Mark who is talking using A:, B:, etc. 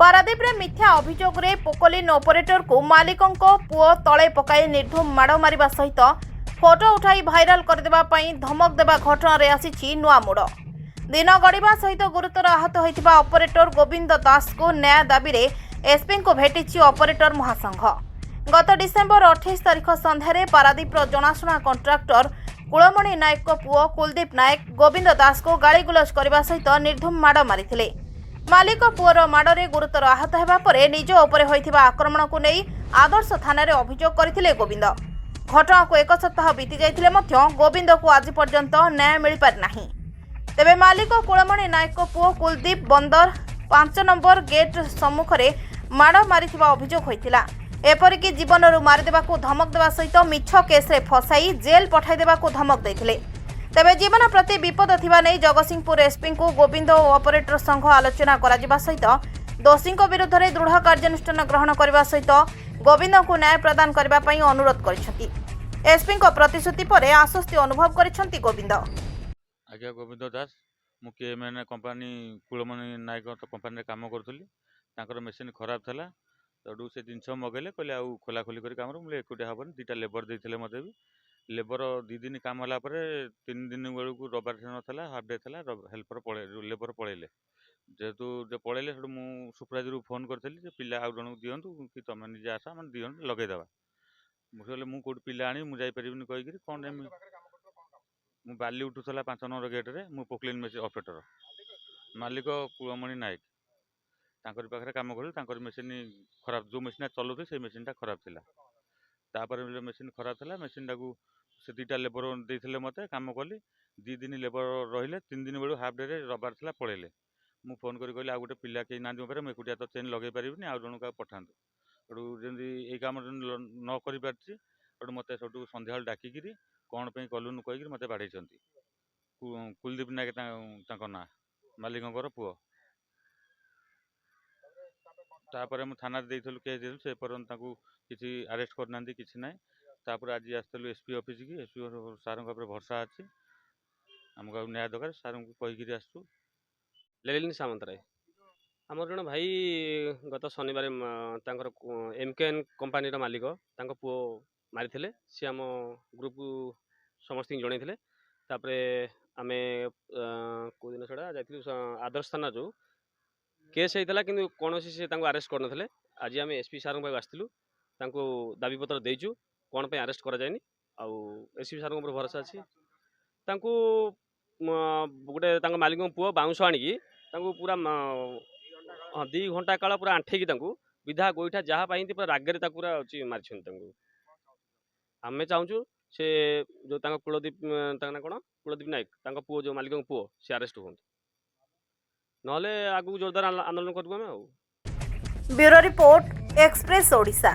A: पारादीप रे मिथ्या अभियोग रे पोकोलिन ऑपरेटर को मालिकों पुओ तले पकाई निर्धूम माड़ मारिबा सहित फोटो उठाई भाइराल करदेबा पई धमक देबा घटना रे आसीछि नुआ मोड़। दिन गड़िबा सहित गुरुतर आहत होइतिबा ऑपरेटर गोविंद दास को न्याय दाबी रे एसपी को भेटिछि ऑपरेटर महासंघ। गत डिसेम्बर 28 तारिख संध्यारे पारादीप रो जनाशुना कॉन्ट्राक्टर कुलमणि नायक को पुओ कुलदीप नायक गोविंद दास को गालीगुलज करबा सहित निर्धूम माड़ मारिथिले। मालिक पुअर माड़े गुरुतर आहत होगा पर निज उपर होइथिबा आक्रमण को नहीं आदर्श थाना रे अभियोग करथिले गोविंद। घटना को एक सप्ताह बीती जाइथिले मध्य गोविंद को आज पर्यंत न्याय मिल पारि नाही। तेबे मालिक कुलमणि नायक को पुओ कुलदीप बंदर 5 नंबर गेट सम्मुख रे माड़ मारिथिबा अभियोग होइथिला। एपरिक जीवन मारिदेबा को धमक देबा सहित मिछ केस रे फसाई जेल पठाई देबा को धमक दैथिले। तेबे जीवन प्रति विपद थिबा नै जगतसिंहपुर एसपी को गोविंद और ऑपरेटर संघ आलोचना करा सहित दोषी विरुद्ध में दृढ़ कार्यानुष्ठान ग्रहण करने सहित गोविंद को न्याय प्रदान करने अनुरोध कर एसपी प्रतिश्रुति पर आश्वस्ति अनुभव कर गोविंद।
B: आज्ञा गोविंद दास मु केएमएन कंपनी कुलमणि नायक कंपनी काम करूली मेसीन खराब था तो से जिनस मगेले कहले आउ खोला खोली कर काम एकुटिया हेनी दुटा लेबर देते मत भी लेबर 2 दिन काम होला 3 दिन बेलू रविवार नाला हाफ डे था हेल्पर पड़े लेबर पलैले जेहेतु जो पलैले मु सुपरवाइजर को फोन करी पिला आउ जन दिंतु कि तुम निजे आस मैंने दिं लगेदेवा मुझे मुझे पिला आनी मुझे कहीकि कौन मु बाली उठूला 5 नंबर गेट्रे मु पोकलिन मेसीन ऑपरेटर मालिक कुलमणि नायक तांकर पाखे काम करी मेसीन खराब जो मेसीन चलाऊे से मेसीनटा खराब थिला तापर मेसीन खराब था मेसीन टाक से 2टा लेबर देते मत कम कली 2 दिन लेबर रही 3 दिन बेलू हाफ डे रविवार था पलैले मु फोन करी कहली आ गोटे पिला कहीं ना मुझे एकुटिया तो चेन लगे पारि आउ जन का पठातु जमी ये कम न कर पार्टी मत सब सन्ध्या डाकिकी कौन पे कलुन कहीकि मत बाड़े कुलदीप नायक ना मालिकों पुओ तापर मु थाना देलु केस देलु से पर्यंत किसी अरेस्ट करना किसी ना तापर आज आसलु एसपी ऑफिस की एसपी सार भरसा अच्छी आमको न्याय दरकार सार को कहीकि आसु
C: लेलिन सामंतराय आमर जन भाई गत शनिवार एमकेएन कंपनी मालिक पुओ मारी सी आम ग्रुप समस्त जन तापर आम कौ दिन छड़ा जा आदर्श थाना जो केस होता कि कौन से अरेस्ट करते आज आम एसपी सार आसलु दाबी पत्र देचु कौन पे अरेस्ट करा जाएनी आउ एसपी सार भरोसा अच्छी गोटे मालिक पुओ बाउंश आणिकी पूरा 2 घंटा काल पूरा आंठेकी विधा गोईठा जहाँ पाई पूरा रागे पूरा मारी आम चाहूँ से जो कुलदीप ना कौन कुलदीप नायक पुओ जो मालिक पुओ सी अरेस्ट हूँ ना आगू जोरदार आंदोलन करूँ आम।
A: Bureau report express Odisha.